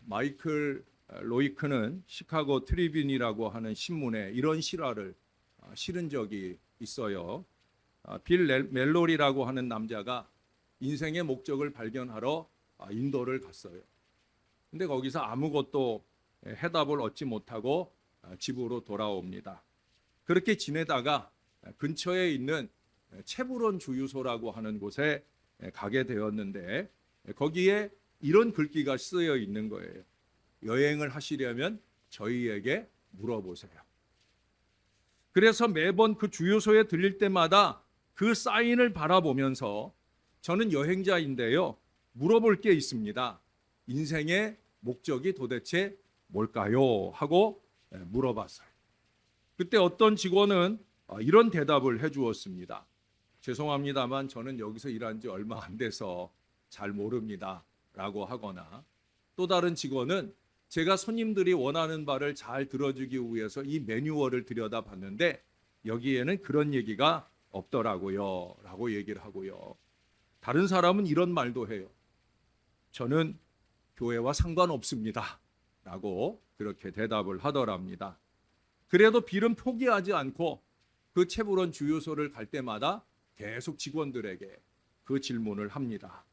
마이클 로이크는 시카고 트리뷴이라고 하는 신문에 이런 실화를 실은 적이 있어요. 빌 멜로리라고 하는 남자가 인생의 목적을 발견하러 인도를 갔어요. 근데 거기서 아무것도 해답을 얻지 못하고 집으로 돌아옵니다. 그렇게 지내다가 근처에 있는 체브론 주유소라고 하는 곳에 가게 되었는데 거기에 이런 글귀가 쓰여 있는 거예요. 여행을 하시려면 저희에게 물어보세요. 그래서 매번 그 주유소에 들릴 때마다 그 사인을 바라보면서 저는 여행자인데요, 물어볼 게 있습니다. 인생의 목적이 도대체 뭘까요? 하고 물어봤어요. 그때 어떤 직원은 이런 대답을 해주었습니다. 죄송합니다만 저는 여기서 일한 지 얼마 안 돼서 잘 모릅니다 라고 하거나, 또 다른 직원은 제가 손님들이 원하는 바를 잘 들어주기 위해서 이 매뉴얼을 들여다봤는데 여기에는 그런 얘기가 없더라고요 라고 얘기를 하고요. 다른 사람은 이런 말도 해요. 저는 교회와 상관없습니다 라고 그렇게 대답을 하더랍니다. 그래도 빌은 포기하지 않고 그 체브론 주유소를 갈 때마다 계속 직원들에게 그 질문을 합니다.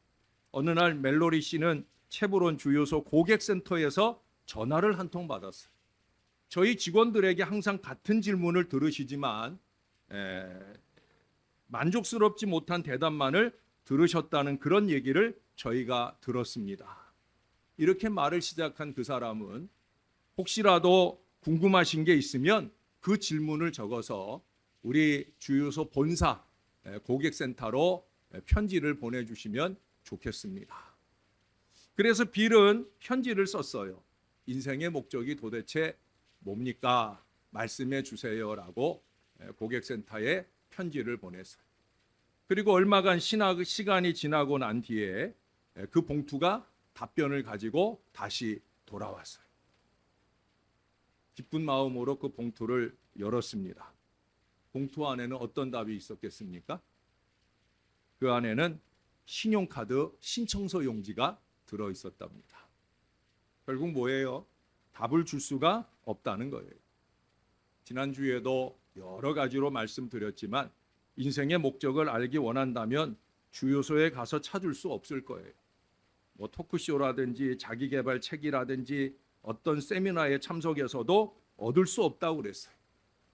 어느 날 멜로리 씨는 체브론 주유소 고객센터에서 전화를 한 통 받았어요. 저희 직원들에게 항상 같은 질문을 들으시지만 만족스럽지 못한 대답만을 들으셨다는 그런 얘기를 저희가 들었습니다. 이렇게 말을 시작한 그 사람은 혹시라도 궁금하신 게 있으면 그 질문을 적어서 우리 주유소 본사 고객센터로 편지를 보내주시면 좋겠습니다. 그래서 빌은 편지를 썼어요. 인생의 목적이 도대체 뭡니까? 말씀해 주세요라고 고객센터에 편지를 보냈어요. 그리고 얼마간 시간이 지나고 난 뒤에 그 봉투가 답변을 가지고 다시 돌아왔어요. 기쁜 마음으로 그 봉투를 열었습니다. 봉투 안에는 어떤 답이 있었겠습니까? 그 안에는 신용카드 신청서 용지가 들어있었답니다. 결국 뭐예요? 답을 줄 수가 없다는 거예요. 지난주에도 여러 가지로 말씀드렸지만 인생의 목적을 알기 원한다면 주유소에 가서 찾을 수 없을 거예요. 뭐 토크쇼라든지 자기개발 책이라든지 어떤 세미나에 참석해서도 얻을 수 없다고 그랬어요.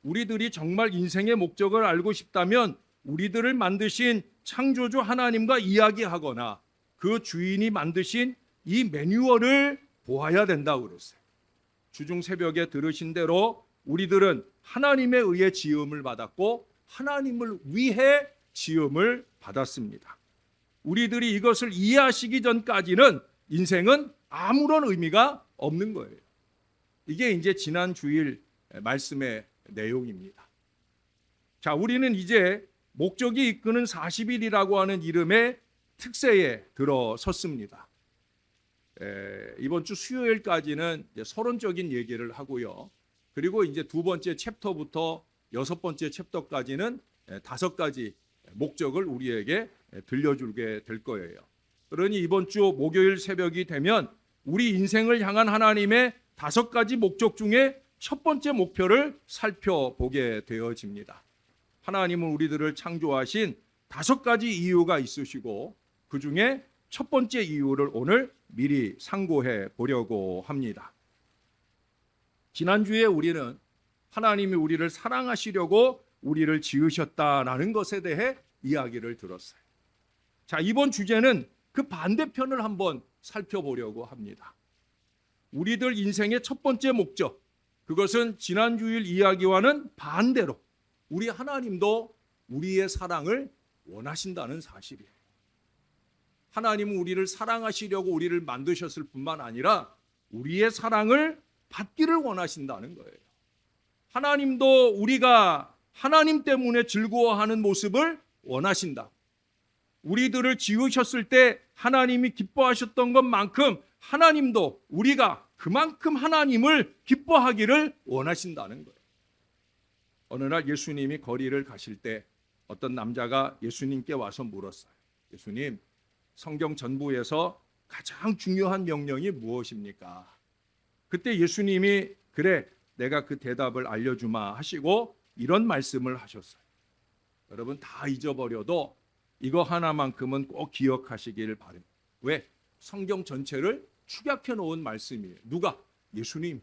우리들이 정말 인생의 목적을 알고 싶다면 우리들을 만드신 창조주 하나님과 이야기하거나 그 주인이 만드신 이 매뉴얼을 보아야 된다고 그랬어요. 주중 새벽에 들으신 대로 우리들은 하나님에 의해 지음을 받았고 하나님을 위해 지음을 받았습니다. 우리들이 이것을 이해하시기 전까지는 인생은 아무런 의미가 없는 거예요. 이게 이제 지난 주일 말씀의 내용입니다. 자, 우리는 이제 목적이 이끄는 40일이라고 하는 이름의 특세에 들어섰습니다. 이번 주 수요일까지는 이제 서론적인 얘기를 하고요. 그리고 이제 두 번째 챕터부터 여섯 번째 챕터까지는 5가지 목적을 우리에게 들려주게 될 거예요. 그러니 이번 주 목요일 새벽이 되면 우리 인생을 향한 하나님의 5가지 목적 중에 첫 번째 목표를 살펴보게 되어집니다. 하나님은 우리들을 창조하신 5가지 이유가 있으시고 그 중에 첫 번째 이유를 오늘 미리 상고해 보려고 합니다. 지난주에 우리는 하나님이 우리를 사랑하시려고 우리를 지으셨다라는 것에 대해 이야기를 들었어요. 자, 이번 주제는 그 반대편을 한번 살펴보려고 합니다. 우리들 인생의 첫 번째 목적, 그것은 지난주일 이야기와는 반대로 우리 하나님도 우리의 사랑을 원하신다는 사실이에요. 하나님은 우리를 사랑하시려고 우리를 만드셨을 뿐만 아니라 우리의 사랑을 받기를 원하신다는 거예요. 하나님도 우리가 하나님 때문에 즐거워하는 모습을 원하신다. 우리들을 지으셨을 때 하나님이 기뻐하셨던 것만큼 하나님도 우리가 그만큼 하나님을 기뻐하기를 원하신다는 거예요. 어느 날 예수님이 거리를 가실 때 어떤 남자가 예수님께 와서 물었어요. 예수님, 성경 전부에서 가장 중요한 명령이 무엇입니까? 그때 예수님이 그래 내가 그 대답을 알려주마 하시고 이런 말씀을 하셨어요. 여러분 다 잊어버려도 이거 하나만큼은 꼭 기억하시길 바랍니다. 왜? 성경 전체를 축약해 놓은 말씀이에요. 누가? 예수님.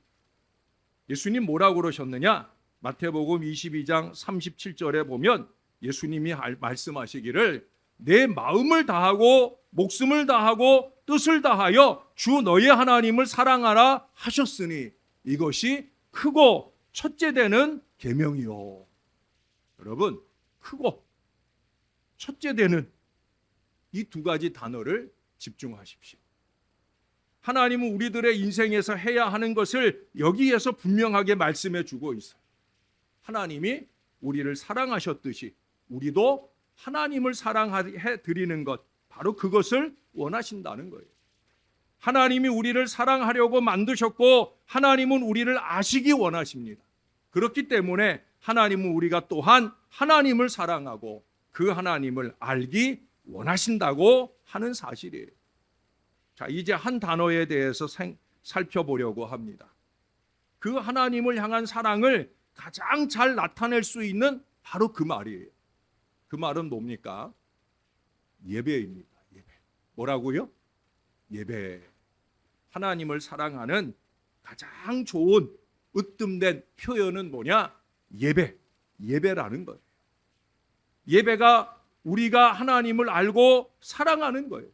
예수님 뭐라고 그러셨느냐? 마태복음 22장 37절에 보면 예수님이 말씀하시기를 내 마음을 다하고 목숨을 다하고 뜻을 다하여 주 너의 하나님을 사랑하라 하셨으니 이것이 크고 첫째 되는 계명이요. 여러분 크고 첫째 되는 이 두 가지 단어를 집중하십시오. 하나님은 우리들의 인생에서 해야 하는 것을 여기에서 분명하게 말씀해 주고 있어요. 하나님이 우리를 사랑하셨듯이 우리도 하나님을 사랑해 드리는 것, 바로 그것을 원하신다는 거예요. 하나님이 우리를 사랑하려고 만드셨고 하나님은 우리를 아시기 원하십니다. 그렇기 때문에 하나님은 우리가 또한 하나님을 사랑하고 그 하나님을 알기 원하신다고 하는 사실이에요. 자, 이제 한 단어에 대해서 살펴보려고 합니다. 그 하나님을 향한 사랑을 가장 잘 나타낼 수 있는 바로 그 말이에요. 그 말은 뭡니까? 예배입니다. 예배. 뭐라고요? 예배. 하나님을 사랑하는 가장 좋은 으뜸된 표현은 뭐냐? 예배. 예배라는 거예요. 예배가 우리가 하나님을 알고 사랑하는 거예요.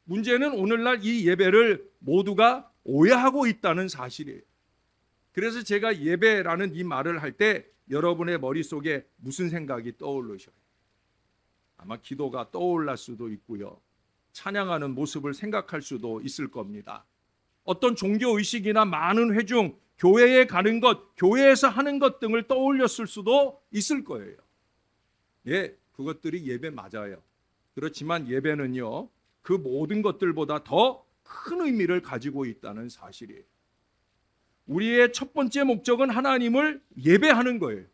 문제는 오늘날 이 예배를 모두가 오해하고 있다는 사실이에요. 그래서 제가 예배라는 이 말을 할 때 여러분의 머릿속에 무슨 생각이 떠오르셔요? 아마 기도가 떠올랄 수도 있고요. 찬양하는 모습을 생각할 수도 있을 겁니다. 어떤 종교의식이나 많은 회중, 교회에 가는 것, 교회에서 하는 것 등을 떠올렸을 수도 있을 거예요. 예, 그것들이 예배 맞아요. 그렇지만 예배는요, 그 모든 것들보다 더 큰 의미를 가지고 있다는 사실이에요. 우리의 첫 번째 목적은 하나님을 예배하는 거예요.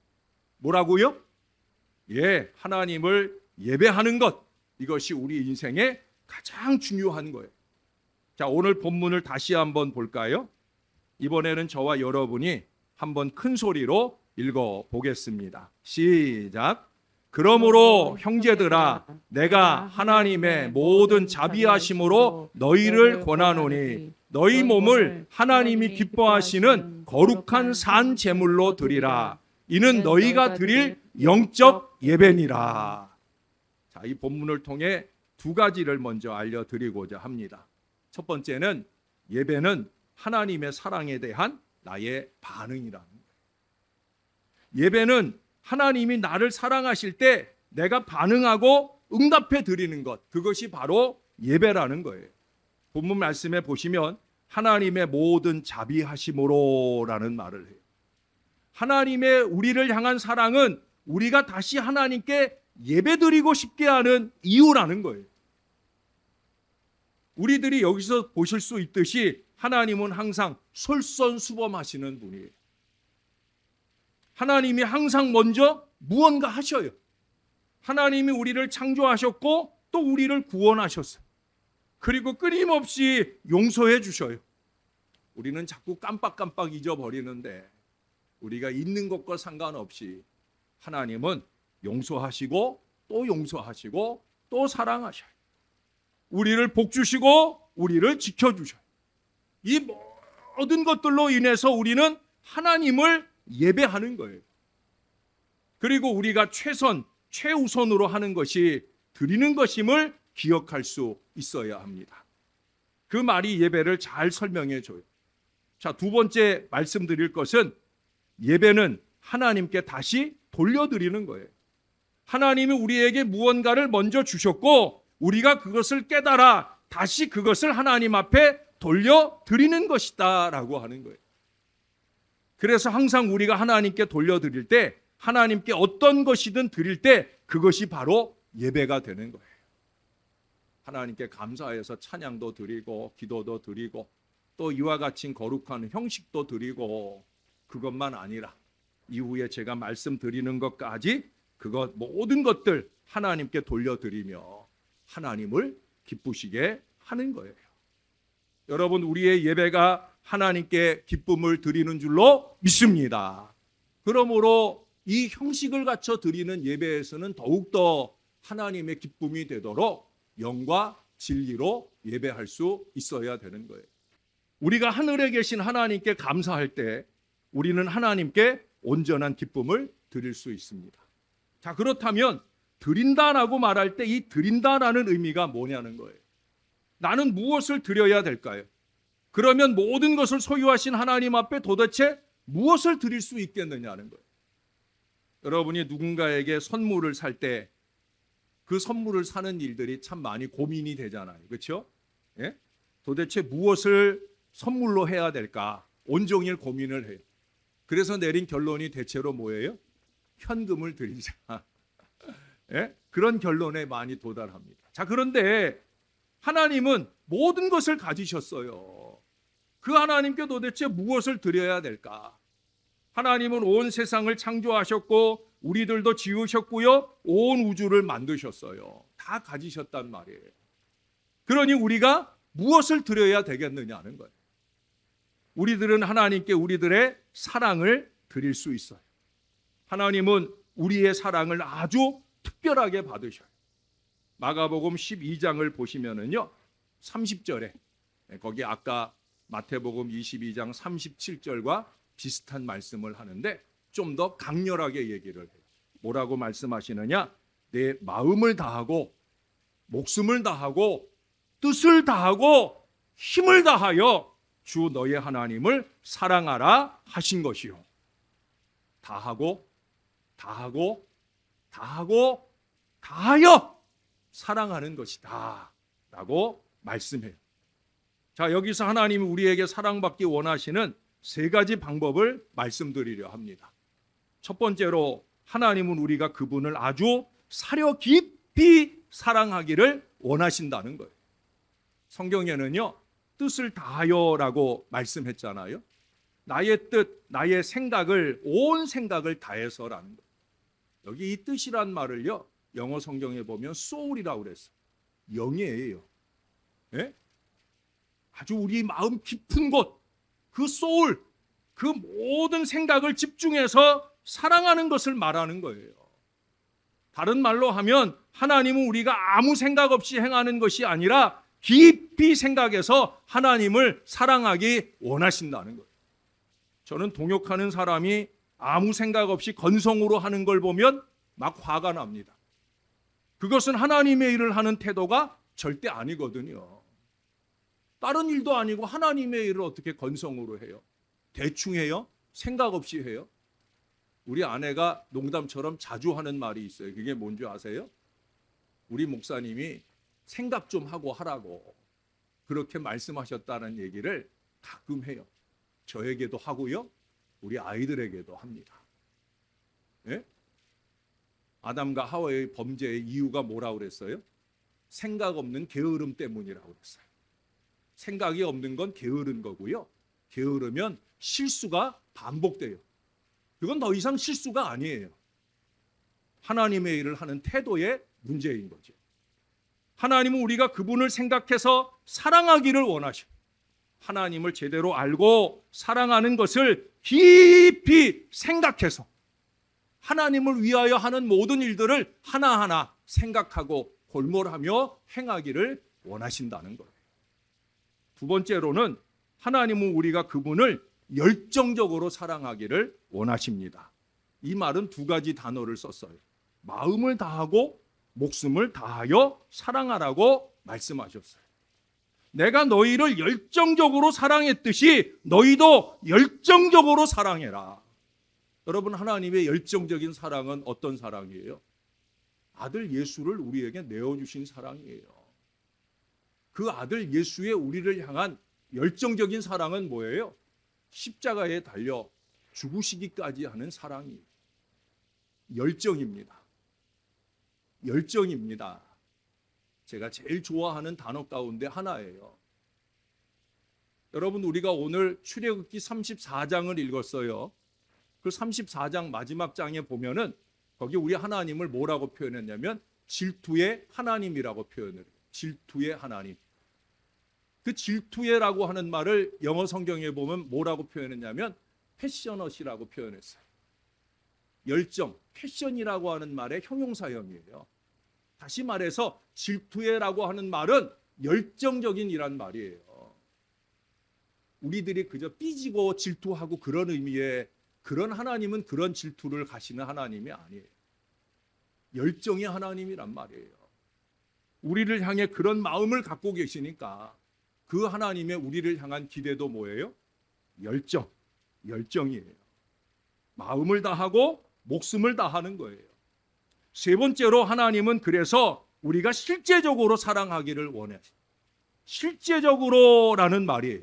뭐라고요? 예, 하나님을 예배하는 것. 이것이 우리 인생의 가장 중요한 거예요. 자, 오늘 본문을 다시 한번 볼까요? 이번에는 저와 여러분이 한번 큰 소리로 읽어 보겠습니다. 시작. 그러므로 형제들아 내가 하나님의 모든 자비하심으로 너희를 권하노니 너희 몸을 하나님이 기뻐하시는 거룩한 산 제물로 드리라. 이는 너희가 드릴 영적 예배니라. 자, 이 본문을 통해 두 가지를 먼저 알려드리고자 합니다. 첫 번째는 예배는 하나님의 사랑에 대한 나의 반응이라는 거예요. 예배는 하나님이 나를 사랑하실 때 내가 반응하고 응답해 드리는 것, 그것이 바로 예배라는 거예요. 본문 말씀에 보시면 하나님의 모든 자비하심으로라는 말을 해요. 하나님의 우리를 향한 사랑은 우리가 다시 하나님께 예배드리고 싶게 하는 이유라는 거예요. 우리들이 여기서 보실 수 있듯이 하나님은 항상 솔선수범하시는 분이에요. 하나님이 항상 먼저 무언가 하셔요. 하나님이 우리를 창조하셨고 또 우리를 구원하셨어요. 그리고 끊임없이 용서해 주셔요. 우리는 자꾸 깜빡깜빡 잊어버리는데 우리가 있는 것과 상관없이 하나님은 용서하시고 또 용서하시고 또 사랑하셔요. 우리를 복주시고 우리를 지켜주셔요. 이 모든 것들로 인해서 우리는 하나님을 예배하는 거예요. 그리고 우리가 최우선으로 하는 것이 드리는 것임을 기억할 수 있어야 합니다. 그 말이 예배를 잘 설명해 줘요. 자, 두 번째 말씀드릴 것은 예배는 하나님께 다시 돌려드리는 거예요. 하나님이 우리에게 무언가를 먼저 주셨고 우리가 그것을 깨달아 다시 그것을 하나님 앞에 돌려드리는 것이다 라고 하는 거예요. 그래서 항상 우리가 하나님께 돌려드릴 때 하나님께 어떤 것이든 드릴 때 그것이 바로 예배가 되는 거예요. 하나님께 감사해서 찬양도 드리고 기도도 드리고 또 이와 같이 거룩한 형식도 드리고 그것만 아니라 이후에 제가 말씀드리는 것까지 그것 모든 것들 하나님께 돌려드리며 하나님을 기쁘시게 하는 거예요. 여러분, 우리의 예배가 하나님께 기쁨을 드리는 줄로 믿습니다. 그러므로 이 형식을 갖춰 드리는 예배에서는 더욱더 하나님의 기쁨이 되도록 영과 진리로 예배할 수 있어야 되는 거예요. 우리가 하늘에 계신 하나님께 감사할 때 우리는 하나님께 온전한 기쁨을 드릴 수 있습니다. 자, 그렇다면 드린다라고 말할 때 이 드린다라는 의미가 뭐냐는 거예요. 나는 무엇을 드려야 될까요? 그러면 모든 것을 소유하신 하나님 앞에 도대체 무엇을 드릴 수 있겠느냐는 거예요. 여러분이 누군가에게 선물을 살 때 그 선물을 사는 일들이 참 많이 고민이 되잖아요. 그렇죠? 예? 도대체 무엇을 선물로 해야 될까? 온종일 고민을 해요. 그래서 내린 결론이 대체로 뭐예요? 현금을 드리자. 예? 그런 결론에 많이 도달합니다. 자, 그런데 하나님은 모든 것을 가지셨어요. 그 하나님께 도대체 무엇을 드려야 될까? 하나님은 온 세상을 창조하셨고 우리들도 지으셨고요. 온 우주를 만드셨어요. 다 가지셨단 말이에요. 그러니 우리가 무엇을 드려야 되겠느냐는 거예요. 우리들은 하나님께 우리들의 사랑을 드릴 수 있어요. 하나님은 우리의 사랑을 아주 특별하게 받으셔요. 마가복음 12장을 보시면은요, 30절에 거기 아까 마태복음 22장 37절과 비슷한 말씀을 하는데 좀 더 강렬하게 얘기를 해요. 뭐라고 말씀하시느냐? 내 마음을 다하고 목숨을 다하고 뜻을 다하고 힘을 다하여 주 너의 하나님을 사랑하라 하신 것이요. 다하고 다하고 다하고 다하여 사랑하는 것이다 라고 말씀해요. 자, 여기서 하나님이 우리에게 사랑받기 원하시는 세 가지 방법을 말씀드리려 합니다. 첫 번째로 하나님은 우리가 그분을 아주 사려 깊이 사랑하기를 원하신다는 거예요. 성경에는요, 뜻을 다하여라고 말씀했잖아요. 나의 뜻, 나의 생각을, 온 생각을 다해서라는 거예요. 여기 이 뜻이란 말을요, 영어 성경에 보면 soul이라고 그랬어요. 영이에요. 예? 아주 우리 마음 깊은 곳, 그 soul, 그 모든 생각을 집중해서 사랑하는 것을 말하는 거예요. 다른 말로 하면 하나님은 우리가 아무 생각 없이 행하는 것이 아니라 깊이 생각해서 하나님을 사랑하기 원하신다는 거예요. 저는 동역하는 사람이 아무 생각 없이 건성으로 하는 걸 보면 막 화가 납니다. 그것은 하나님의 일을 하는 태도가 절대 아니거든요. 다른 일도 아니고 하나님의 일을 어떻게 건성으로 해요? 대충 해요? 생각 없이 해요? 우리 아내가 농담처럼 자주 하는 말이 있어요. 그게 뭔지 아세요? 우리 목사님이 생각 좀 하고 하라고 그렇게 말씀하셨다는 얘기를 가끔 해요. 저에게도 하고요. 우리 아이들에게도 합니다. 예? 아담과 하와의 범죄의 이유가 뭐라고 그랬어요? 생각 없는 게으름 때문이라고 그랬어요. 생각이 없는 건 게으른 거고요. 게으르면 실수가 반복돼요. 그건 더 이상 실수가 아니에요. 하나님의 일을 하는 태도의 문제인 거죠. 하나님은 우리가 그분을 생각해서 사랑하기를 원하셔. 하나님을 제대로 알고 사랑하는 것을 깊이 생각해서 하나님을 위하여 하는 모든 일들을 하나하나 생각하고 골몰하며 행하기를 원하신다는 거예요. 두 번째로는 하나님은 우리가 그분을 열정적으로 사랑하기를 원하십니다. 이 말은 두 가지 단어를 썼어요. 마음을 다하고 목숨을 다하여 사랑하라고 말씀하셨어요. 내가 너희를 열정적으로 사랑했듯이 너희도 열정적으로 사랑해라. 여러분, 하나님의 열정적인 사랑은 어떤 사랑이에요? 아들 예수를 우리에게 내어주신 사랑이에요. 그 아들 예수의 우리를 향한 열정적인 사랑은 뭐예요? 십자가에 달려 죽으시기까지 하는 사랑이 열정입니다. 열정입니다. 제가 제일 좋아하는 단어 가운데 하나예요. 여러분, 우리가 오늘 출애굽기 34장을 읽었어요. 그 34장 마지막 장에 보면은 거기 우리 하나님을 뭐라고 표현했냐면 질투의 하나님이라고 표현을 해요. 질투의 하나님. 그 질투해라고 하는 말을 영어 성경에 보면 뭐라고 표현했냐면 패셔넛이라고 표현했어요. 열정, 패션이라고 하는 말의 형용사형이에요. 다시 말해서 질투해라고 하는 말은 열정적인 이란 말이에요. 우리들이 그저 삐지고 질투하고 그런 의미의 그런 하나님은 그런 질투를 가시는 하나님이 아니에요. 열정의 하나님이란 말이에요. 우리를 향해 그런 마음을 갖고 계시니까 그 하나님의 우리를 향한 기대도 뭐예요? 열정이에요. 마음을 다하고 목숨을 다하는 거예요. 세 번째로 하나님은 그래서 우리가 실제적으로 사랑하기를 원하시죠. 실제적으로라는 말이에요.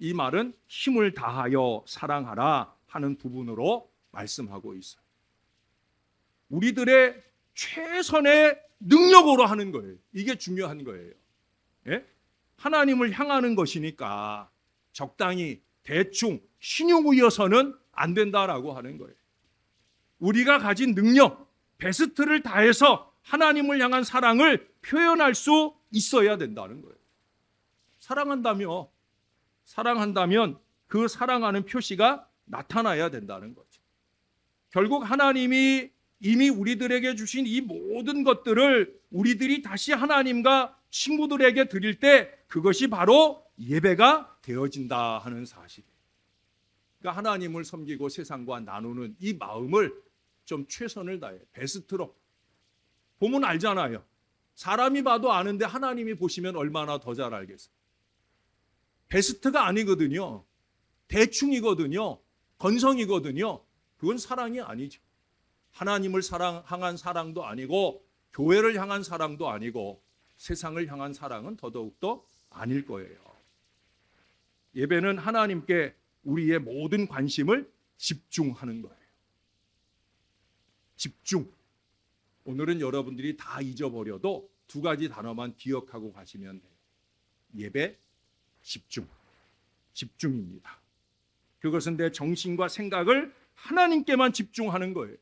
이 말은 힘을 다하여 사랑하라 하는 부분으로 말씀하고 있어요. 우리들의 최선의 능력으로 하는 거예요. 이게 중요한 거예요. 예? 하나님을 향하는 것이니까 적당히 대충 신용이어서는 안 된다라고 하는 거예요. 우리가 가진 능력, 베스트를 다해서 하나님을 향한 사랑을 표현할 수 있어야 된다는 거예요. 사랑한다면 그 사랑하는 표시가 나타나야 된다는 거죠. 결국 하나님이 이미 우리들에게 주신 이 모든 것들을 우리들이 다시 하나님과 친구들에게 드릴 때 그것이 바로 예배가 되어진다 하는 사실이에요. 그러니까 하나님을 섬기고 세상과 나누는 이 마음을 좀 최선을 다해 베스트로 보면 알잖아요. 사람이 봐도 아는데 하나님이 보시면 얼마나 더 잘 알겠어요. 베스트가 아니거든요. 대충이거든요. 건성이거든요. 그건 사랑이 아니죠. 하나님을 향한 사랑도 아니고 교회를 향한 사랑도 아니고 세상을 향한 사랑은 더더욱더 아닐 거예요. 예배는 하나님께 우리의 모든 관심을 집중하는 거예요. 집중. 오늘은 여러분들이 다 잊어버려도 두 가지 단어만 기억하고 가시면 돼요. 예배, 집중입니다. 그것은 내 정신과 생각을 하나님께만 집중하는 거예요.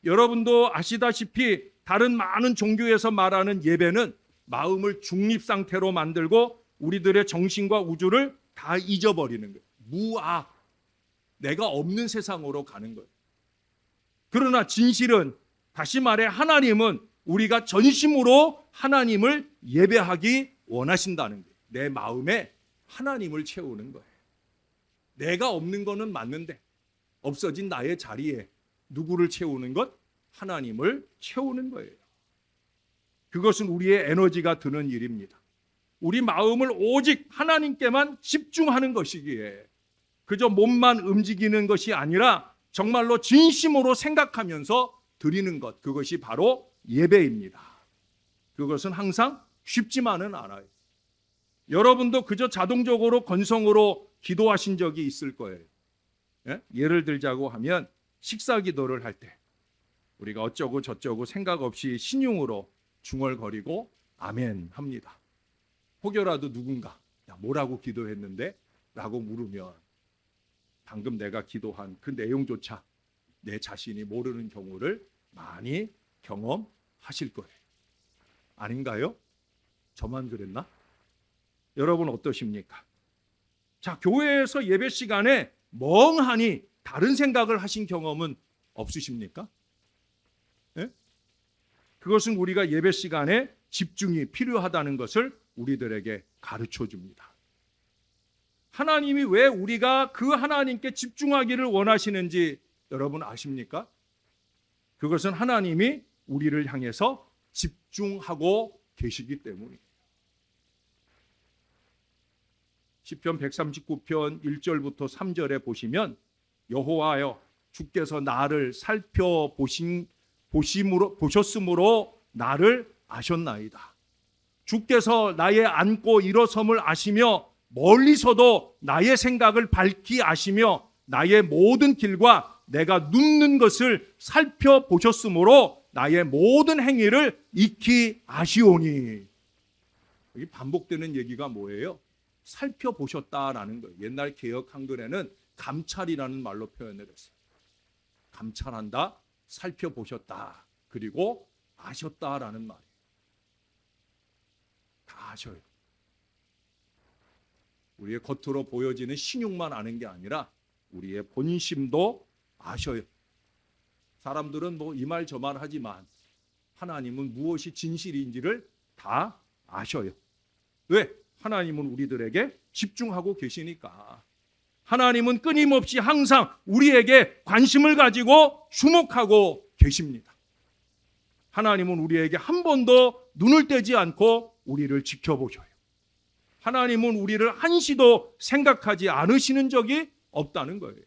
여러분도 아시다시피 다른 많은 종교에서 말하는 예배는 마음을 중립 상태로 만들고 우리들의 정신과 우주를 다 잊어버리는 거예요. 무아, 내가 없는 세상으로 가는 거예요. 그러나 진실은 다시 말해 하나님은 우리가 전심으로 하나님을 예배하기 원하신다는 거예요. 내 마음에 하나님을 채우는 거예요. 내가 없는 거는 맞는데 없어진 나의 자리에 누구를 채우는 것? 하나님을 채우는 거예요. 그것은 우리의 에너지가 드는 일입니다. 우리 마음을 오직 하나님께만 집중하는 것이기에 그저 몸만 움직이는 것이 아니라 정말로 진심으로 생각하면서 드리는 것, 그것이 바로 예배입니다. 그것은 항상 쉽지만은 않아요. 여러분도 그저 자동적으로 건성으로 기도하신 적이 있을 거예요. 예를 들자고 하면 식사 기도를 할 때 우리가 어쩌고 저쩌고 생각 없이 신용으로 중얼거리고 아멘 합니다. 혹여라도 누군가 뭐라고 기도했는데? 라고 물으면 방금 내가 기도한 그 내용조차 내 자신이 모르는 경우를 많이 경험하실 거예요. 아닌가요? 저만 그랬나? 여러분 어떠십니까? 자, 교회에서 예배 시간에 멍하니 다른 생각을 하신 경험은 없으십니까? 예? 그것은 우리가 예배 시간에 집중이 필요하다는 것을 우리들에게 가르쳐 줍니다. 하나님이 왜 우리가 그 하나님께 집중하기를 원하시는지 여러분 아십니까? 그것은 하나님이 우리를 향해서 집중하고 계시기 때문이에요. 시편 139편 1절부터 3절에 보시면 여호와여 주께서 나를 보셨으므로 나를 아셨나이다. 주께서 나의 앉고 일어섬을 아시며 멀리서도 나의 생각을 밝히 아시며 나의 모든 길과 내가 눕는 것을 살펴보셨으므로 나의 모든 행위를 익히 아시오니. 여기 반복되는 얘기가 뭐예요? 살펴보셨다라는 거예요. 옛날 개역 한글에는 감찰이라는 말로 표현을 했어요. 감찰한다, 살펴보셨다, 그리고 아셨다라는 말이에요. 다 아셔요. 우리의 겉으로 보여지는 신용만 아는 게 아니라 우리의 본심도 아셔요. 사람들은 뭐 이 말 저 말 하지만 하나님은 무엇이 진실인지를 다 아셔요. 왜? 하나님은 우리들에게 집중하고 계시니까. 하나님은 끊임없이 항상 우리에게 관심을 가지고 주목하고 계십니다. 하나님은 우리에게 한 번도 눈을 떼지 않고 우리를 지켜보셔요. 하나님은 우리를 한시도 생각하지 않으시는 적이 없다는 거예요.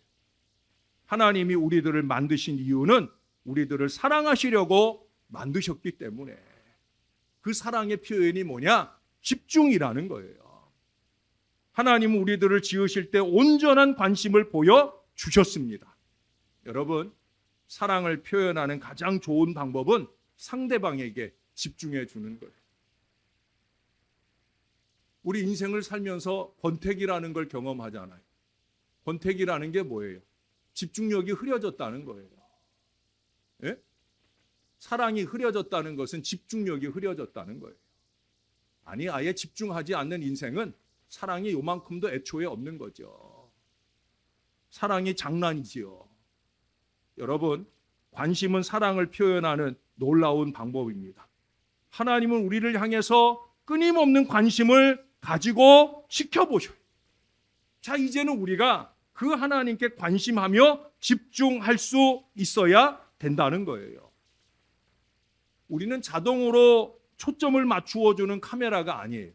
하나님이 우리들을 만드신 이유는 우리들을 사랑하시려고 만드셨기 때문에 그 사랑의 표현이 뭐냐? 집중이라는 거예요. 하나님은 우리들을 지으실 때 온전한 관심을 보여주셨습니다. 여러분, 사랑을 표현하는 가장 좋은 방법은 상대방에게 집중해 주는 거예요. 우리 인생을 살면서 권태기라는 걸 경험하잖아요. 권태기라는 게 뭐예요? 집중력이 흐려졌다는 거예요. 예? 사랑이 흐려졌다는 것은 집중력이 흐려졌다는 거예요. 아니, 아예 집중하지 않는 인생은 사랑이 요만큼도 애초에 없는 거죠. 사랑이 장난이지요. 여러분, 관심은 사랑을 표현하는 놀라운 방법입니다. 하나님은 우리를 향해서 끊임없는 관심을 가지고 지켜보셔요. 자, 이제는 우리가 그 하나님께 관심하며 집중할 수 있어야 된다는 거예요. 우리는 자동으로 초점을 맞추어주는 카메라가 아니에요.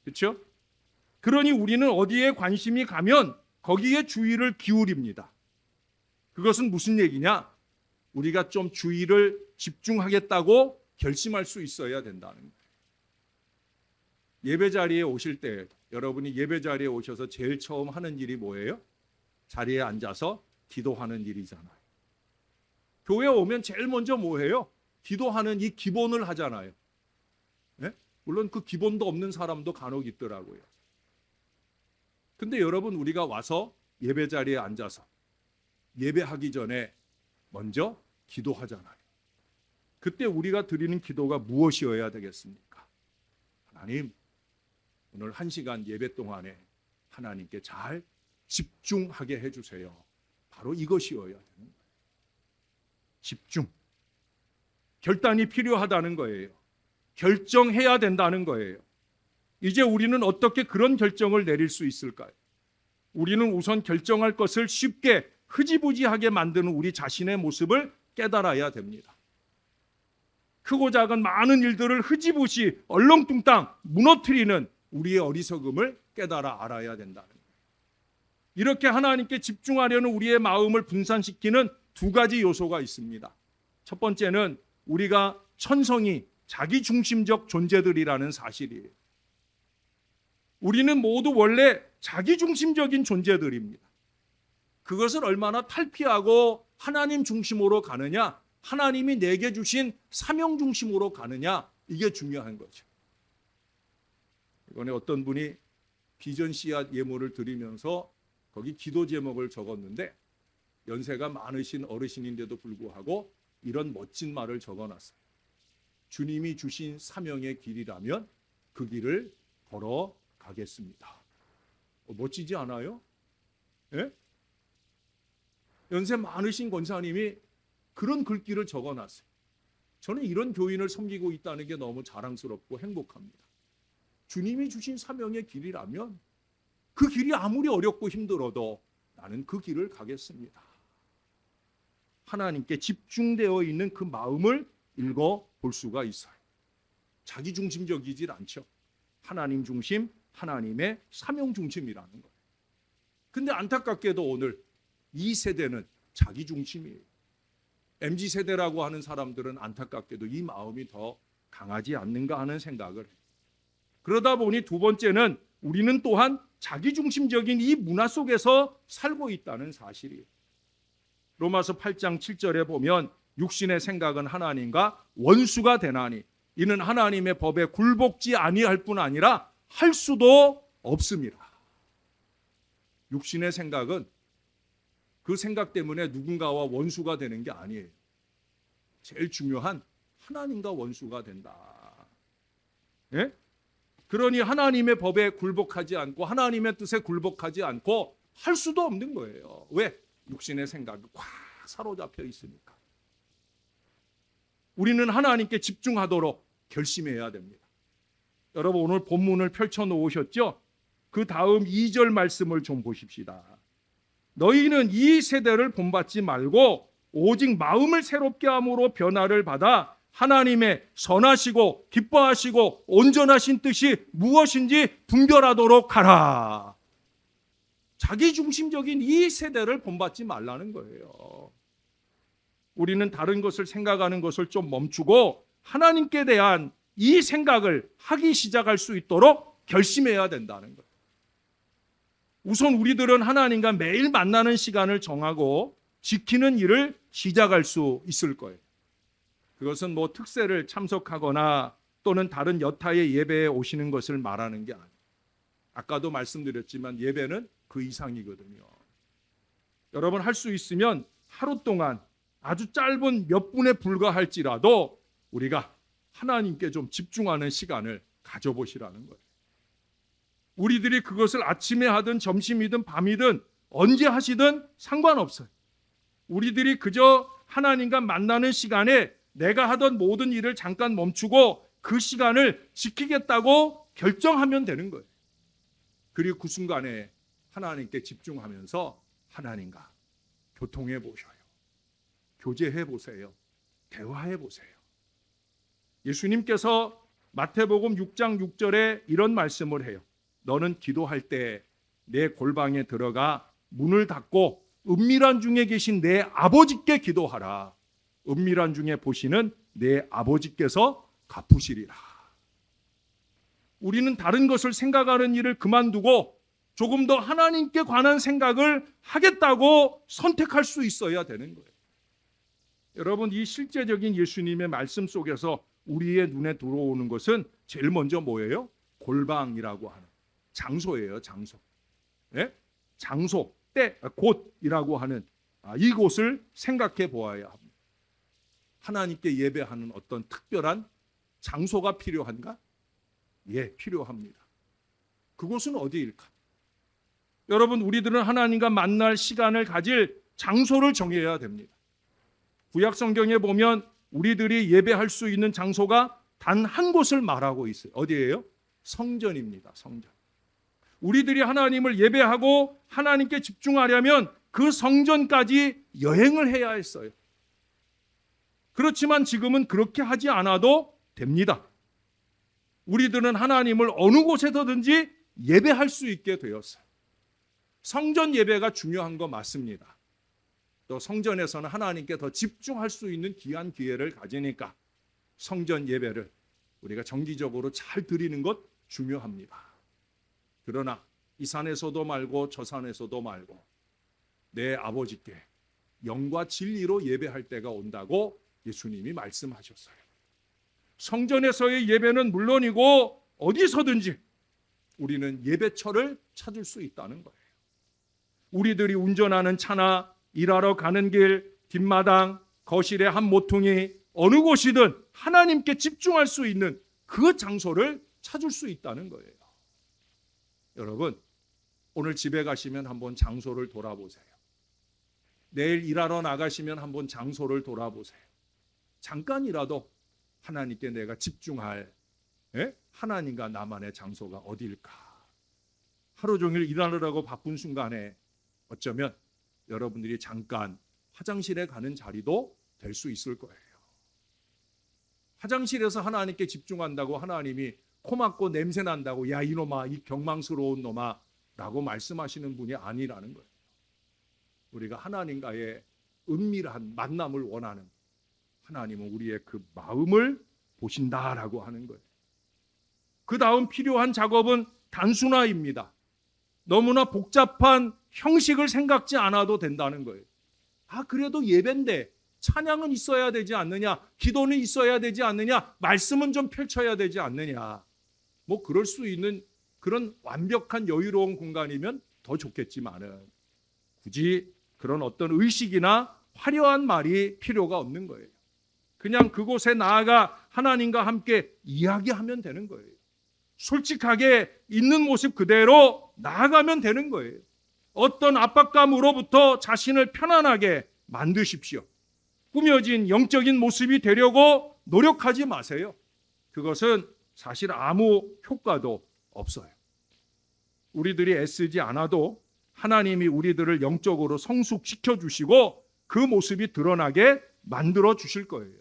그렇죠? 그러니 우리는 어디에 관심이 가면 거기에 주의를 기울입니다. 그것은 무슨 얘기냐? 우리가 좀 주의를 집중하겠다고 결심할 수 있어야 된다는 거예요. 예배 자리에 오실 때 여러분이 예배 자리에 오셔서 제일 처음 하는 일이 뭐예요? 자리에 앉아서 기도하는 일이잖아요. 교회 오면 제일 먼저 뭐해요? 기도하는 이 기본을 하잖아요. 네? 물론 그 기본도 없는 사람도 간혹 있더라고요. 근데 여러분, 우리가 와서 예배 자리에 앉아서 예배하기 전에 먼저 기도하잖아요. 그때 우리가 드리는 기도가 무엇이어야 되겠습니까? 하나님, 오늘 1시간 예배 동안에 하나님께 잘 집중하게 해주세요. 바로 이것이어야 되는 거예요. 집중. 결단이 필요하다는 거예요. 결정해야 된다는 거예요. 이제 우리는 어떻게 그런 결정을 내릴 수 있을까요? 우리는 우선 결정할 것을 쉽게 흐지부지하게 만드는 우리 자신의 모습을 깨달아야 됩니다. 크고 작은 많은 일들을 흐지부지 얼렁뚱땅 무너뜨리는 우리의 어리석음을 깨달아 알아야 된다는 거예요. 이렇게 하나님께 집중하려는 우리의 마음을 분산시키는 두 가지 요소가 있습니다. 첫 번째는 우리가 천성이 자기중심적 존재들이라는 사실이에요. 우리는 모두 원래 자기중심적인 존재들입니다. 그것을 얼마나 탈피하고 하나님 중심으로 가느냐, 하나님이 내게 주신 사명 중심으로 가느냐, 이게 중요한 거죠. 이번에 어떤 분이 비전 씨앗 예물을 드리면서 거기 기도 제목을 적었는데 연세가 많으신 어르신인데도 불구하고 이런 멋진 말을 적어놨어요. 주님이 주신 사명의 길이라면 그 길을 걸어가겠습니다. 멋지지 않아요? 예? 연세 많으신 권사님이 그런 글귀를 적어놨어요. 저는 이런 교인을 섬기고 있다는 게 너무 자랑스럽고 행복합니다. 주님이 주신 사명의 길이라면 그 길이 아무리 어렵고 힘들어도 나는 그 길을 가겠습니다. 하나님께 집중되어 있는 그 마음을 읽어볼 수가 있어요. 자기중심적이질 않죠. 하나님 중심, 하나님의 사명 중심이라는 거예요. 근데 안타깝게도 오늘 이 세대는 자기중심이에요. MZ세대라고 하는 사람들은 안타깝게도 이 마음이 더 강하지 않는가 하는 생각을 해요. 그러다 보니 두 번째는 우리는 또한 자기중심적인 이 문화 속에서 살고 있다는 사실이에요. 로마서 8장 7절에 보면 육신의 생각은 하나님과 원수가 되나니 이는 하나님의 법에 굴복지 아니할 뿐 아니라 할 수도 없습니다. 육신의 생각은 그 생각 때문에 누군가와 원수가 되는 게 아니에요. 제일 중요한 하나님과 원수가 된다. 예? 그러니 하나님의 법에 굴복하지 않고 하나님의 뜻에 굴복하지 않고 할 수도 없는 거예요. 왜? 육신의 생각이 꽉 사로잡혀 있으니까. 우리는 하나님께 집중하도록 결심해야 됩니다. 여러분 오늘 본문을 펼쳐 놓으셨죠? 그 다음 2절 말씀을 좀 보십시다. 너희는 이 세대를 본받지 말고 오직 마음을 새롭게 함으로 변화를 받아 하나님의 선하시고 기뻐하시고 온전하신 뜻이 무엇인지 분별하도록 하라. 자기중심적인 이 세대를 본받지 말라는 거예요. 우리는 다른 것을 생각하는 것을 좀 멈추고 하나님께 대한 이 생각을 하기 시작할 수 있도록 결심해야 된다는 거예요. 우선 우리들은 하나님과 매일 만나는 시간을 정하고 지키는 일을 시작할 수 있을 거예요. 그것은 뭐 특세를 참석하거나 또는 다른 여타의 예배에 오시는 것을 말하는 게 아니에요. 아까도 말씀드렸지만 예배는 그 이상이거든요. 여러분 할 수 있으면 하루 동안 아주 짧은 몇 분에 불과할지라도 우리가 하나님께 좀 집중하는 시간을 가져보시라는 거예요. 우리들이 그것을 아침에 하든 점심이든 밤이든 언제 하시든 상관없어요. 우리들이 그저 하나님과 만나는 시간에 내가 하던 모든 일을 잠깐 멈추고 그 시간을 지키겠다고 결정하면 되는 거예요. 그리고 그 순간에 하나님께 집중하면서 하나님과 교통해 보셔요. 교제해 보세요. 대화해 보세요. 예수님께서 마태복음 6장 6절에 이런 말씀을 해요. 너는 기도할 때 내 골방에 들어가 문을 닫고 은밀한 중에 계신 내 아버지께 기도하라. 은밀한 중에 보시는 내 아버지께서 갚으시리라. 우리는 다른 것을 생각하는 일을 그만두고 조금 더 하나님께 관한 생각을 하겠다고 선택할 수 있어야 되는 거예요. 여러분 이 실제적인 예수님의 말씀 속에서 우리의 눈에 들어오는 것은 제일 먼저 뭐예요? 골방이라고 하는 장소예요. 장소. 네? 장소, 때, 곳이라고 하는 이곳을 생각해 보아야 합니다. 하나님께 예배하는 어떤 특별한 장소가 필요한가? 예, 필요합니다. 그곳은 어디일까? 여러분 우리들은 하나님과 만날 시간을 가질 장소를 정해야 됩니다. 구약 성경에 보면 우리들이 예배할 수 있는 장소가 단 한 곳을 말하고 있어요. 어디예요? 성전입니다. 성전. 우리들이 하나님을 예배하고 하나님께 집중하려면 그 성전까지 여행을 해야 했어요. 그렇지만 지금은 그렇게 하지 않아도 됩니다. 우리들은 하나님을 어느 곳에서든지 예배할 수 있게 되었어요. 성전 예배가 중요한 거 맞습니다. 또 성전에서는 하나님께 더 집중할 수 있는 귀한 기회를 가지니까 성전 예배를 우리가 정기적으로 잘 드리는 것 중요합니다. 그러나 이 산에서도 말고 저 산에서도 말고 내 아버지께 영과 진리로 예배할 때가 온다고 예수님이 말씀하셨어요. 성전에서의 예배는 물론이고 어디서든지 우리는 예배처를 찾을 수 있다는 거예요. 우리들이 운전하는 차나 일하러 가는 길, 뒷마당, 거실의 한 모퉁이 어느 곳이든 하나님께 집중할 수 있는 그 장소를 찾을 수 있다는 거예요. 여러분 오늘 집에 가시면 한번 장소를 돌아보세요. 내일 일하러 나가시면 한번 장소를 돌아보세요. 잠깐이라도 하나님께 내가 집중할 하나님과 나만의 장소가 어디일까? 하루 종일 일하느라고 바쁜 순간에 어쩌면 여러분들이 잠깐 화장실에 가는 자리도 될 수 있을 거예요. 화장실에서 하나님께 집중한다고 하나님이 코 막고 냄새 난다고 야 이놈아 이 경망스러운 놈아 라고 말씀하시는 분이 아니라는 거예요. 우리가 하나님과의 은밀한 만남을 원하는 하나님은 우리의 그 마음을 보신다라고 하는 거예요. 그 다음 필요한 작업은 단순화입니다. 너무나 복잡한 형식을 생각지 않아도 된다는 거예요. 그래도 예배인데 찬양은 있어야 되지 않느냐, 기도는 있어야 되지 않느냐, 말씀은 좀 펼쳐야 되지 않느냐. 뭐 그럴 수 있는 그런 완벽한 여유로운 공간이면 더 좋겠지만은 굳이 그런 어떤 의식이나 화려한 말이 필요가 없는 거예요. 그냥 그곳에 나아가 하나님과 함께 이야기하면 되는 거예요. 솔직하게 있는 모습 그대로 나아가면 되는 거예요. 어떤 압박감으로부터 자신을 편안하게 만드십시오. 꾸며진 영적인 모습이 되려고 노력하지 마세요. 그것은 사실 아무 효과도 없어요. 우리들이 애쓰지 않아도 하나님이 우리들을 영적으로 성숙시켜 주시고 그 모습이 드러나게 만들어 주실 거예요.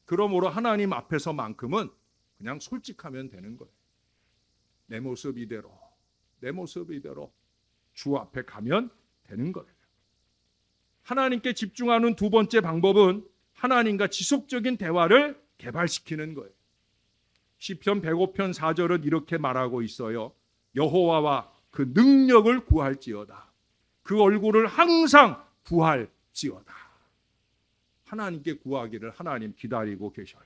그러므로 하나님 앞에서만큼은 그냥 솔직하면 되는 거예요. 내 모습 이대로, 내 모습 이대로 주 앞에 가면 되는 거예요. 하나님께 집중하는 두 번째 방법은 하나님과 지속적인 대화를 개발시키는 거예요. 시편 105편 4절은 이렇게 말하고 있어요. 여호와와 그 능력을 구할지어다. 그 얼굴을 항상 구할지어다. 하나님께 구하기를 하나님 기다리고 계셔요.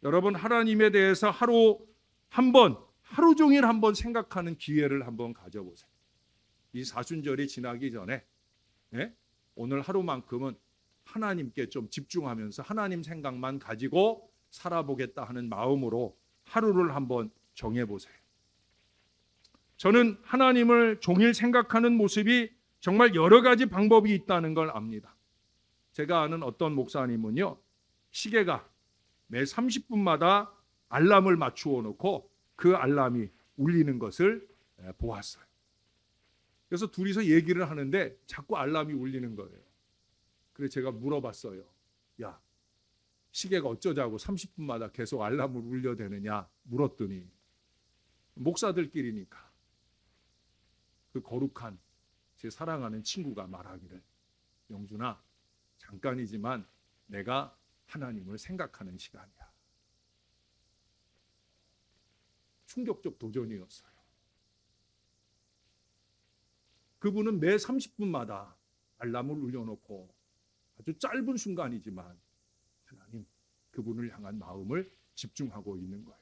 여러분, 하나님에 대해서 하루 종일 한번 생각하는 기회를 한번 가져보세요. 이 사순절이 지나기 전에 오늘 하루만큼은 하나님께 좀 집중하면서 하나님 생각만 가지고 살아보겠다 하는 마음으로 하루를 한번 정해보세요. 저는 하나님을 종일 생각하는 모습이 정말 여러 가지 방법이 있다는 걸 압니다. 제가 아는 어떤 목사님은요, 시계가 매 30분마다 알람을 맞추어 놓고 그 알람이 울리는 것을 보았어요. 그래서 둘이서 얘기를 하는데 자꾸 알람이 울리는 거예요. 그래서 제가 물어봤어요. 야, 시계가 어쩌자고 30분마다 계속 알람을 울려대느냐 물었더니 목사들끼리니까 그 거룩한 제 사랑하는 친구가 말하기를, 영준아, 잠깐이지만 내가 하나님을 생각하는 시간이야. 충격적 도전이었어요. 그분은 매 30분마다 알람을 울려놓고 아주 짧은 순간이지만 하나님, 그분을 향한 마음을 집중하고 있는 거예요.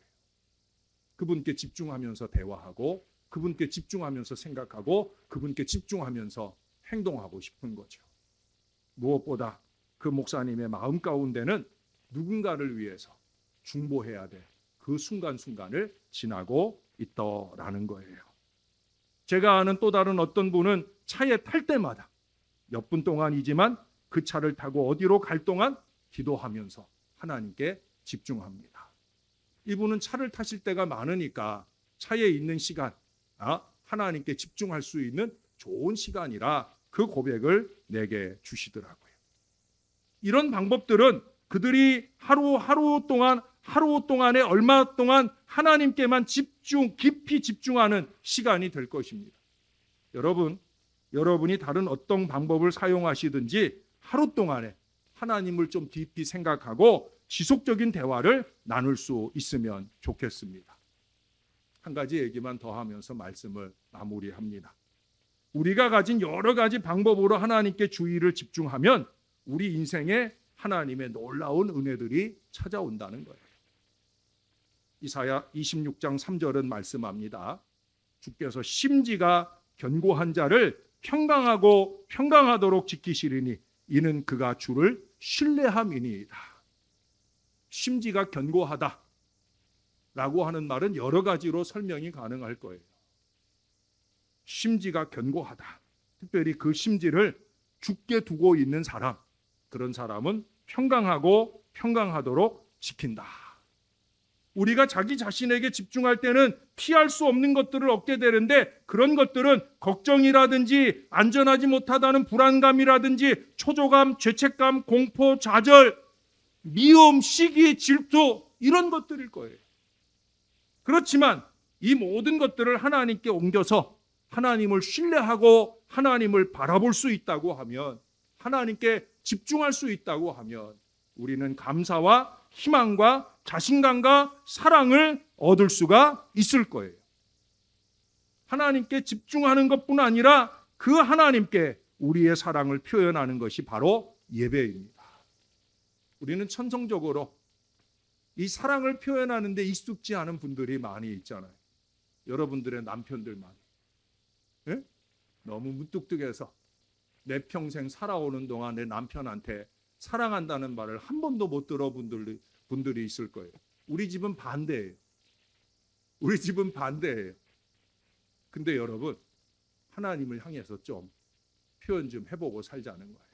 그분께 집중하면서 대화하고 그분께 집중하면서 생각하고 그분께 집중하면서 행동하고 싶은 거죠. 무엇보다 그 목사님의 마음 가운데는 누군가를 위해서 중보해야 될 그 순간순간을 지나고 있더라는 거예요. 제가 아는 또 다른 어떤 분은 차에 탈 때마다 몇 분 동안이지만 그 차를 타고 어디로 갈 동안 기도하면서 하나님께 집중합니다. 이분은 차를 타실 때가 많으니까 차에 있는 시간, 하나님께 집중할 수 있는 좋은 시간이라 그 고백을 내게 주시더라고요. 이런 방법들은 그들이 하루 동안에 얼마 동안 하나님께만 깊이 집중하는 시간이 될 것입니다. 여러분이 다른 어떤 방법을 사용하시든지 하루 동안에 하나님을 좀 깊이 생각하고 지속적인 대화를 나눌 수 있으면 좋겠습니다. 한 가지 얘기만 더 하면서 말씀을 마무리합니다. 우리가 가진 여러 가지 방법으로 하나님께 주의를 집중하면 우리 인생에 하나님의 놀라운 은혜들이 찾아온다는 거예요. 이사야 26장 3절은 말씀합니다. 주께서 심지가 견고한 자를 평강하도록 지키시리니 이는 그가 주를 신뢰함이니이다. 심지가 견고하다 라고 하는 말은 여러 가지로 설명이 가능할 거예요. 심지가 견고하다. 특별히 그 심지를 주께 두고 있는 사람, 그런 사람은 평강하도록 지킨다. 우리가 자기 자신에게 집중할 때는 피할 수 없는 것들을 얻게 되는데 그런 것들은 걱정이라든지 안전하지 못하다는 불안감이라든지 초조감, 죄책감, 공포, 좌절, 미움, 시기, 질투 이런 것들일 거예요. 그렇지만 이 모든 것들을 하나님께 옮겨서 하나님을 신뢰하고 하나님을 바라볼 수 있다고 하면, 하나님께 집중할 수 있다고 하면 우리는 감사와 희망과 자신감과 사랑을 얻을 수가 있을 거예요. 하나님께 집중하는 것뿐 아니라 그 하나님께 우리의 사랑을 표현하는 것이 바로 예배입니다. 우리는 천성적으로 이 사랑을 표현하는 데 익숙지 않은 분들이 많이 있잖아요. 여러분들의 남편들만 너무 무뚝뚝해서 내 평생 살아오는 동안 내 남편한테 사랑한다는 말을 한 번도 못 들어본 분들이 있을 거예요. 우리 집은 반대예요. 우리 집은 반대예요. 근데 여러분, 하나님을 향해서 좀 표현 좀 해보고 살자는 거예요.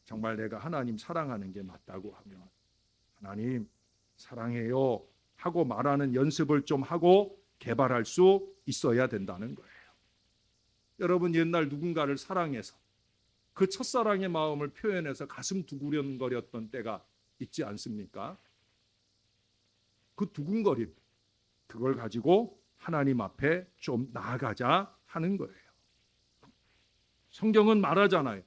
정말 내가 하나님 사랑하는 게 맞다고 하면 하나님 사랑해요 하고 말하는 연습을 좀 하고 개발할 수 있어야 된다는 거예요. 여러분, 옛날 누군가를 사랑해서 그 첫사랑의 마음을 표현해서 가슴 두근거렸던 때가 있지 않습니까? 그 두근거림, 그걸 가지고 하나님 앞에 좀 나아가자 하는 거예요. 성경은 말하잖아요.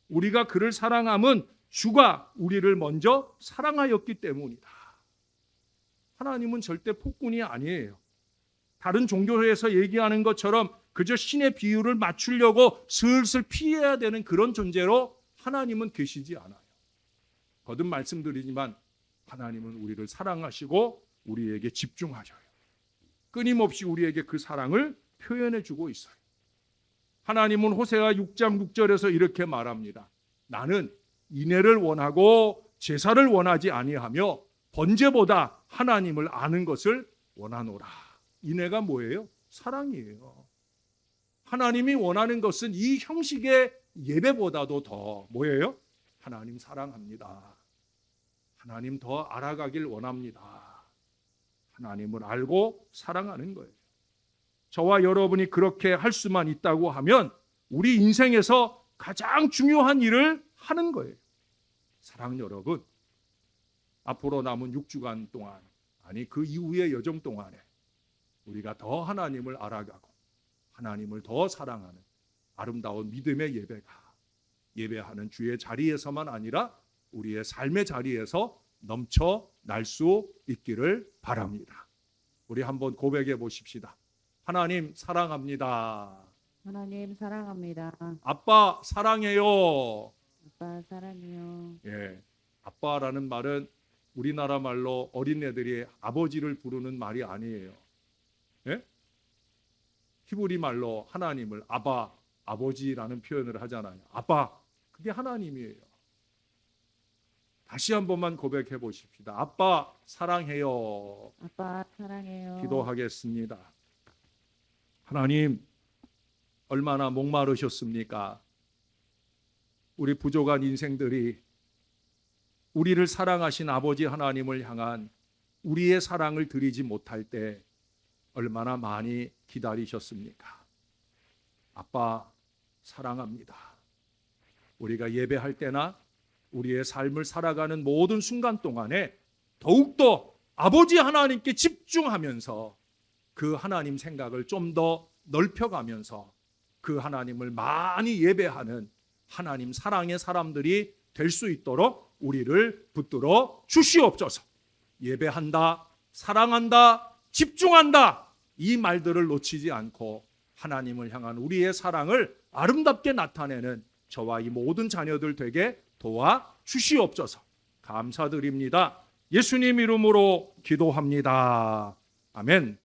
우리가 그를 사랑함은 주가 우리를 먼저 사랑하였기 때문이다. 하나님은 절대 폭군이 아니에요. 다른 종교에서 얘기하는 것처럼 그저 신의 비유를 맞추려고 슬슬 피해야 되는 그런 존재로 하나님은 계시지 않아요. 거듭 말씀드리지만 하나님은 우리를 사랑하시고 우리에게 집중하셔요. 끊임없이 우리에게 그 사랑을 표현해 주고 있어요. 하나님은 호세아 6장 6절에서 이렇게 말합니다. 나는 인애를 원하고 제사를 원하지 아니하며 번제보다 하나님을 아는 것을 원하노라. 인애가 뭐예요? 사랑이에요. 하나님이 원하는 것은 이 형식의 예배보다도 더 뭐예요? 하나님 사랑합니다. 하나님 더 알아가길 원합니다. 하나님을 알고 사랑하는 거예요. 저와 여러분이 그렇게 할 수만 있다고 하면 우리 인생에서 가장 중요한 일을 하는 거예요. 사랑 여러분, 앞으로 남은 6주간 동안, 아니 그 이후의 여정 동안에 우리가 더 하나님을 알아가고 하나님을 더 사랑하는 아름다운 믿음의 예배가 예배하는 주의 자리에서만 아니라 우리의 삶의 자리에서 넘쳐날 수 있기를 바랍니다. 우리 한번 고백해 보십시다. 하나님 사랑합니다. 하나님 사랑합니다. 아빠 사랑해요. 아빠 사랑해요. 예, 아빠라는 말은 우리나라 말로 어린애들이 아버지를 부르는 말이 아니에요. 예? 히브리 말로 하나님을 아바, 아버지라는 표현을 하잖아요. 아빠, 그게 하나님이에요. 다시 한 번만 고백해 보십시다. 아빠 사랑해요. 아빠 사랑해요. 기도하겠습니다. 하나님, 얼마나 목마르셨습니까? 우리 부족한 인생들이 우리를 사랑하신 아버지 하나님을 향한 우리의 사랑을 드리지 못할 때 얼마나 많이 기다리셨습니까? 아빠 사랑합니다. 우리가 예배할 때나 우리의 삶을 살아가는 모든 순간 동안에 더욱더 아버지 하나님께 집중하면서 그 하나님 생각을 좀 더 넓혀가면서 그 하나님을 많이 예배하는 하나님 사랑의 사람들이 될 수 있도록 우리를 붙들어 주시옵소서. 예배한다, 사랑한다, 집중한다, 이 말들을 놓치지 않고 하나님을 향한 우리의 사랑을 아름답게 나타내는 저와 이 모든 자녀들 되게 도와 주시옵소서. 감사드립니다. 예수님 이름으로 기도합니다. 아멘.